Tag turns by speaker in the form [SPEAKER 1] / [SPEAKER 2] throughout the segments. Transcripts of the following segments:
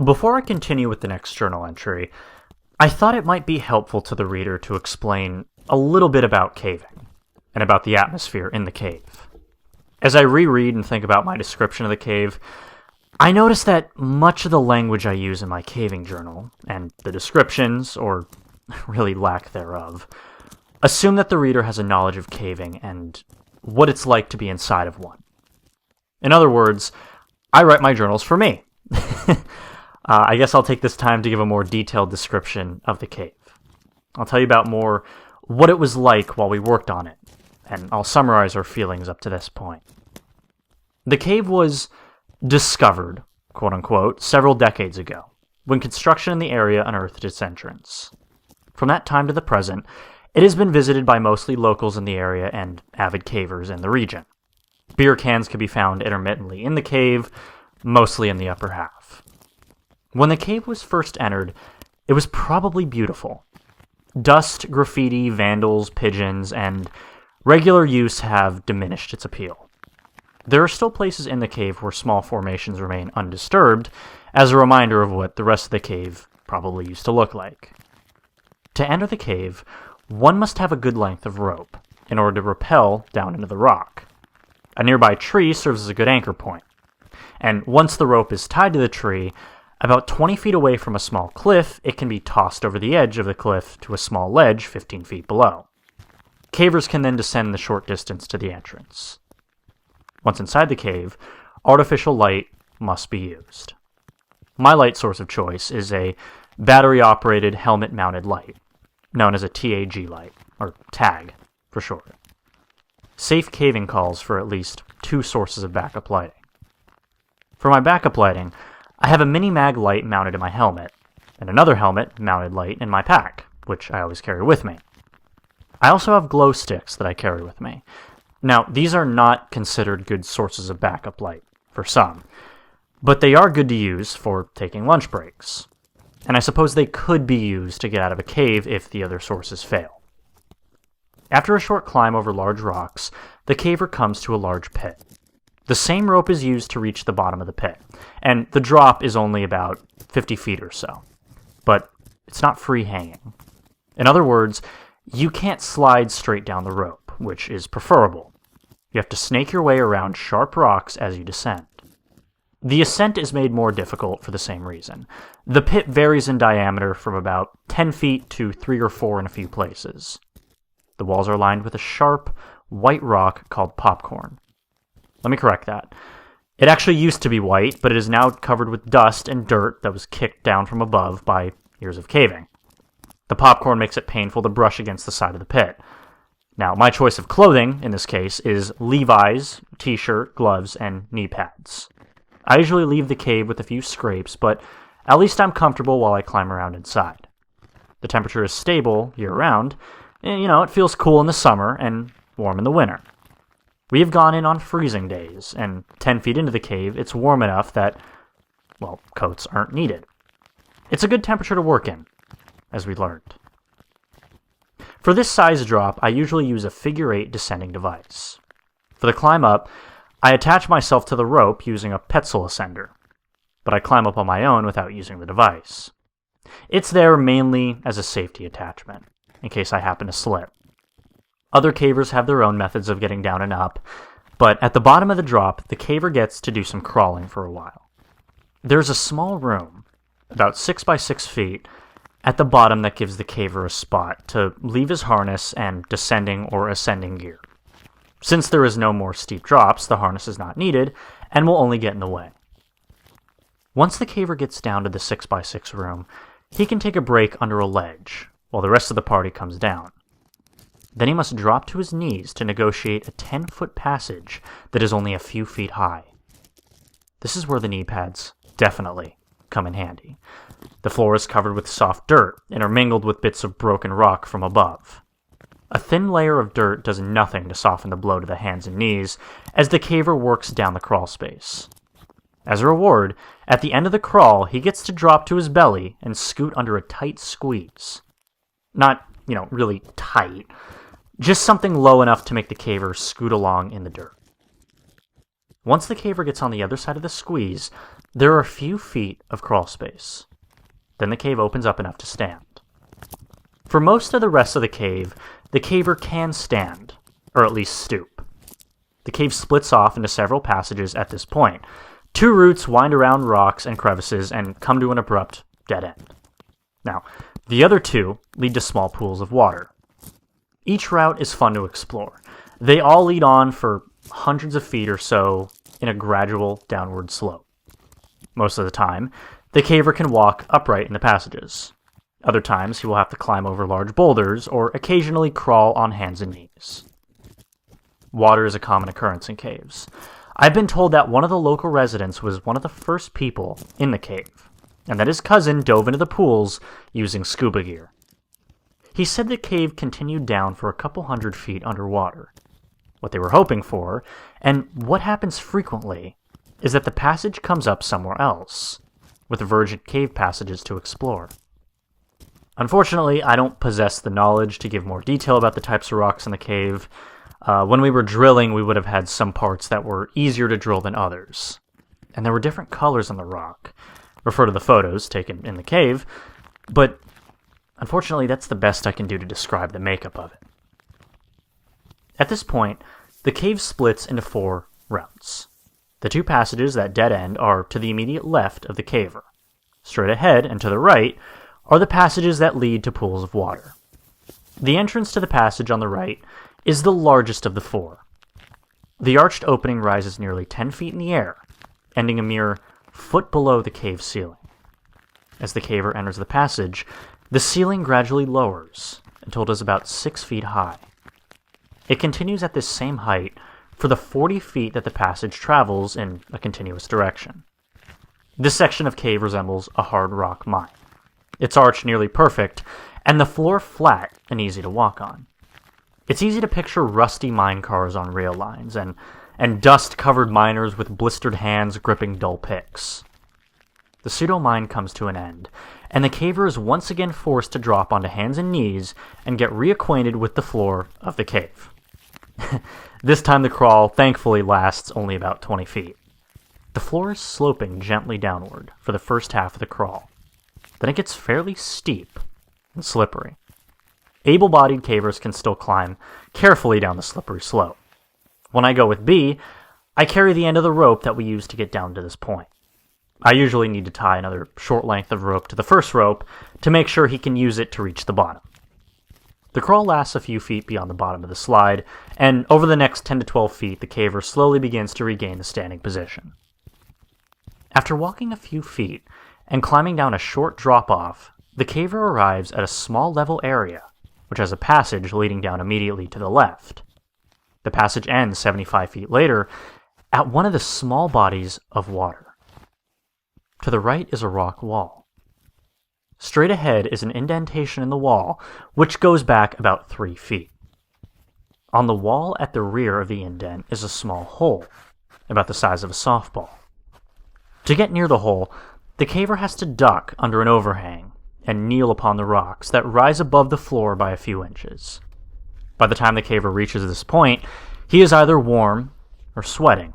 [SPEAKER 1] Before I continue with the next journal entry, I thought it might be helpful to the reader to explain a little bit about caving, and about the atmosphere in the cave. As I reread and think about my description of the cave, I notice that much of the language I use in my caving journal, and the descriptions, or really lack thereof, assume that the reader has a knowledge of caving and what it's like to be inside of one. In other words, I write my journals for me. I guess I'll take this time to give a more detailed description of the cave. I'll tell you about more what it was like while we worked on it, and I'll summarize our feelings up to this point. The cave was discovered, quote-unquote, several decades ago, when construction in the area unearthed its entrance. From that time to the present, it has been visited by mostly locals in the area and avid cavers in the region. Beer cans can be found intermittently in the cave, mostly in the upper half. When the cave was first entered, it was probably beautiful. Dust, graffiti, vandals, pigeons, and regular use have diminished its appeal. There are still places in the cave where small formations remain undisturbed, as a reminder of what the rest of the cave probably used to look like. To enter the cave, one must have a good length of rope in order to rappel down into the rock. A nearby tree serves as a good anchor point, and once the rope is tied to the tree, about 20 feet away from a small cliff, it can be tossed over the edge of the cliff to a small ledge 15 feet below. Cavers can then descend the short distance to the entrance. Once inside the cave, artificial light must be used. My light source of choice is a battery-operated helmet-mounted light, known as a TAG light, or TAG for short. Safe caving calls for at least 2 sources of backup lighting. For my backup lighting, I have a mini-mag light mounted in my helmet, and another helmet-mounted light in my pack, which I always carry with me. I also have glow sticks that I carry with me. Now, these are not considered good sources of backup light, for some, but they are good to use for taking lunch breaks, and I suppose they could be used to get out of a cave if the other sources fail. After a short climb over large rocks, the caver comes to a large pit. The same rope is used to reach the bottom of the pit, and the drop is only about 50 feet or so, but it's not free hanging. In other words, you can't slide straight down the rope, which is preferable. You have to snake your way around sharp rocks as you descend. The ascent is made more difficult for the same reason. The pit varies in diameter from about 10 feet to 3 or 4 in a few places. The walls are lined with a sharp, white rock called popcorn. Let me correct that. It actually used to be white, but it is now covered with dust and dirt that was kicked down from above by years of caving. The popcorn makes it painful to brush against the side of the pit. Now, my choice of clothing, in this case, is Levi's, t-shirt, gloves, and knee pads. I usually leave the cave with a few scrapes, but at least I'm comfortable while I climb around inside. The temperature is stable year-round. It feels cool in the summer and warm in the winter. We have gone in on freezing days, and 10 feet into the cave, it's warm enough that, coats aren't needed. It's a good temperature to work in, as we learned. For this size drop, I usually use a figure-8 descending device. For the climb up, I attach myself to the rope using a Petzl ascender, but I climb up on my own without using the device. It's there mainly as a safety attachment, in case I happen to slip. Other cavers have their own methods of getting down and up, but at the bottom of the drop, the caver gets to do some crawling for a while. There's a small room, about 6 by 6 feet, at the bottom that gives the caver a spot to leave his harness and descending or ascending gear. Since there is no more steep drops, the harness is not needed and will only get in the way. Once the caver gets down to the 6 by 6 room, he can take a break under a ledge while the rest of the party comes down. Then he must drop to his knees to negotiate a 10-foot passage that is only a few feet high. This is where the knee pads definitely come in handy. The floor is covered with soft dirt, intermingled with bits of broken rock from above. A thin layer of dirt does nothing to soften the blow to the hands and knees as the caver works down the crawl space. As a reward, at the end of the crawl, he gets to drop to his belly and scoot under a tight squeeze. Not, really tight. Just something low enough to make the caver scoot along in the dirt. Once the caver gets on the other side of the squeeze, There are a few feet of crawl space. Then the cave opens up enough to stand. For most of the rest of the caver can stand, or at least stoop. The cave splits off into several passages at this point. 2 routes wind around rocks and crevices and come to an abrupt dead end. Now, the other 2 lead to small pools of water. Each route is fun to explore. They all lead on for hundreds of feet or so in a gradual downward slope. Most of the time, the caver can walk upright in the passages. Other times, he will have to climb over large boulders or occasionally crawl on hands and knees. Water is a common occurrence in caves. I've been told that one of the local residents was one of the first people in the cave, and that his cousin dove into the pools using scuba gear. He said the cave continued down for a couple hundred feet underwater. What they were hoping for, and what happens frequently, is that the passage comes up somewhere else, with virgin cave passages to explore. Unfortunately, I don't possess the knowledge to give more detail about the types of rocks in the cave. When we were drilling, we would have had some parts that were easier to drill than others. And there were different colors on the rock. Refer to the photos taken in the cave, but unfortunately that's the best I can do to describe the makeup of it. At this point, the cave splits into 4 routes. The 2 passages that dead end are to the immediate left of the caver. Straight ahead and to the right are the passages that lead to pools of water. The entrance to the passage on the right is the largest of the 4. The arched opening rises nearly 10 feet in the air, ending a mere foot below the cave ceiling. As the caver enters the passage, the ceiling gradually lowers until it is about 6 feet high. It continues at this same height for the 40 feet that the passage travels in a continuous direction. This section of cave resembles a hard rock mine. Its arch nearly perfect, and the floor flat and easy to walk on. It's easy to picture rusty mine cars on rail lines, and dust-covered miners with blistered hands gripping dull picks. The pseudo-mine comes to an end, and the caver is once again forced to drop onto hands and knees and get reacquainted with the floor of the cave. This time the crawl, thankfully, lasts only about 20 feet. The floor is sloping gently downward for the first half of the crawl. Then it gets fairly steep and slippery. Able-bodied cavers can still climb carefully down the slippery slope. When I go with B, I carry the end of the rope that we used to get down to this point. I usually need to tie another short length of rope to the first rope to make sure he can use it to reach the bottom. The crawl lasts a few feet beyond the bottom of the slide, and over the next 10 to 12 feet, the caver slowly begins to regain the standing position. After walking a few feet and climbing down a short drop-off, the caver arrives at a small level area, which has a passage leading down immediately to the left. The passage ends 75 feet later at one of the small bodies of water. To the right is a rock wall. Straight ahead is an indentation in the wall, which goes back about 3 feet. On the wall at the rear of the indent is a small hole, about the size of a softball. To get near the hole, the caver has to duck under an overhang and kneel upon the rocks that rise above the floor by a few inches. By the time the caver reaches this point, he is either warm or sweating,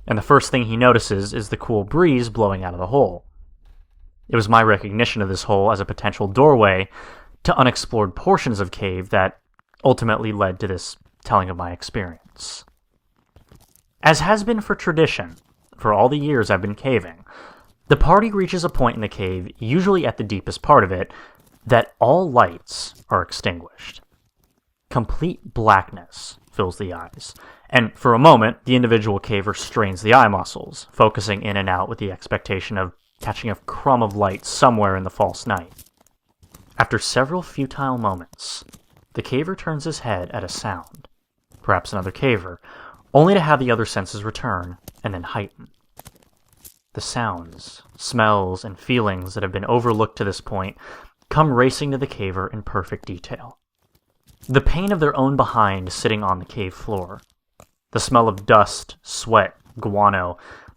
[SPEAKER 1] and the first thing he notices is the cool breeze blowing out of the hole. It was my recognition of this hole as a potential doorway to unexplored portions of cave that ultimately led to this telling of my experience. As has been for tradition, for all the years I've been caving, the party reaches a point in the cave, usually at the deepest part of it, that all lights are extinguished. Complete blackness fills the eyes, and for a moment, the individual caver strains the eye muscles, focusing in and out with the expectation of catching a crumb of light somewhere in the false night. After several futile moments, the caver turns his head at a sound, perhaps another caver, only to have the other senses return and then heighten. The sounds, smells, and feelings that have been overlooked to this point come racing to the caver in perfect detail. The pain of their own behind sitting on the cave floor, the smell of dust, sweat, guano,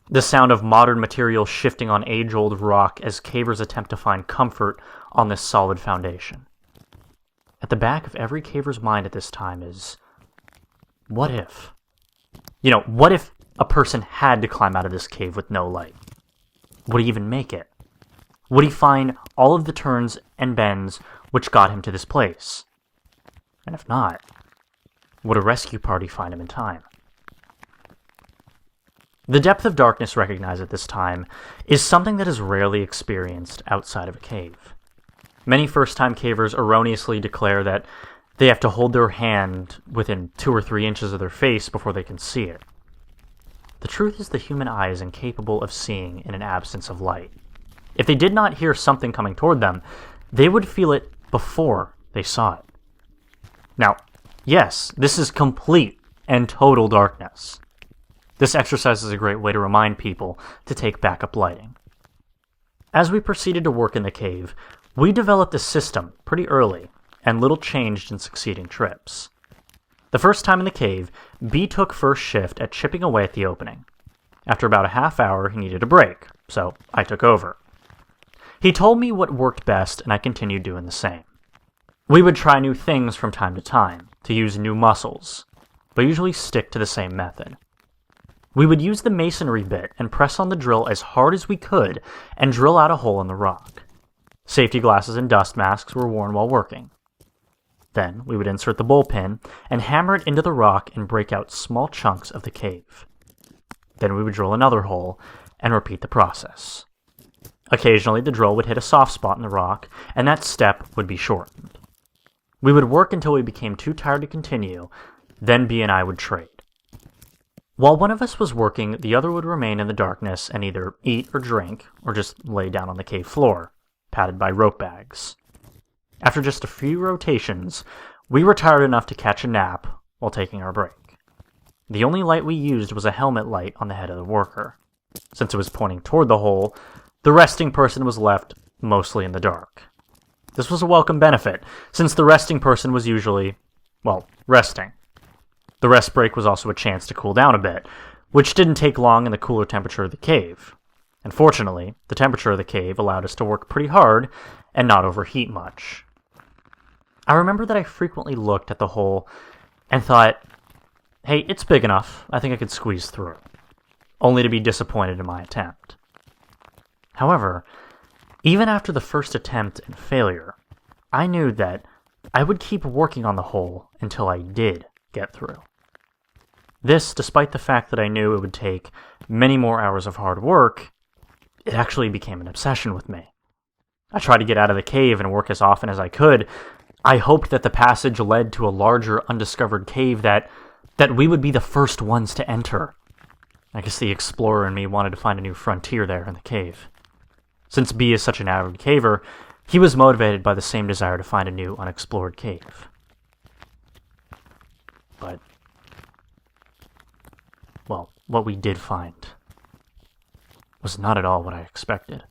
[SPEAKER 1] the sound of modern material shifting on age-old rock as cavers attempt to find comfort on this solid foundation. At the back of every caver's mind at this time is, what if? What if a person had to climb out of this cave with no light? Would he even make it? Would he find all of the turns and bends which got him to this place? And if not, would a rescue party find him in time? The depth of darkness recognized at this time is something that is rarely experienced outside of a cave. Many first-time cavers erroneously declare that they have to hold their hand within 2 or 3 inches of their face before they can see it. The truth is the human eye is incapable of seeing in an absence of light. If they did not hear something coming toward them, they would feel it before they saw it. Now, yes, this is complete and total darkness. This exercise is a great way to remind people to take backup lighting. As we proceeded to work in the cave, we developed a system pretty early, and little changed in succeeding trips. The first time in the cave, B took first shift at chipping away at the opening. After about a half hour, he needed a break, so I took over. He told me what worked best, and I continued doing the same. We would try new things from time to time, to use new muscles, but usually stick to the same method. We would use the masonry bit and press on the drill as hard as we could and drill out a hole in the rock. Safety glasses and dust masks were worn while working. Then we would insert the bullpen and hammer it into the rock and break out small chunks of the cave. Then we would drill another hole and repeat the process. Occasionally the drill would hit a soft spot in the rock, and that step would be shortened. We would work until we became too tired to continue, then B and I would trade. While one of us was working, the other would remain in the darkness and either eat or drink, or just lay down on the cave floor, padded by rope bags. After just a few rotations, we were tired enough to catch a nap while taking our break. The only light we used was a helmet light on the head of the worker. Since it was pointing toward the hole, the resting person was left mostly in the dark. This was a welcome benefit, since the resting person was usually, resting. The rest break was also a chance to cool down a bit, which didn't take long in the cooler temperature of the cave. And fortunately, the temperature of the cave allowed us to work pretty hard and not overheat much. I remember that I frequently looked at the hole and thought, hey, it's big enough, I think I could squeeze through, only to be disappointed in my attempt. However, even after the first attempt and failure, I knew that I would keep working on the hole until I did get through. This, despite the fact that I knew it would take many more hours of hard work, it actually became an obsession with me. I tried to get out of the cave and work as often as I could. I hoped that the passage led to a larger, undiscovered cave that we would be the first ones to enter. I guess the explorer in me wanted to find a new frontier there in the cave. Since B is such an avid caver, he was motivated by the same desire to find a new, unexplored cave. But, what we did find was not at all what I expected.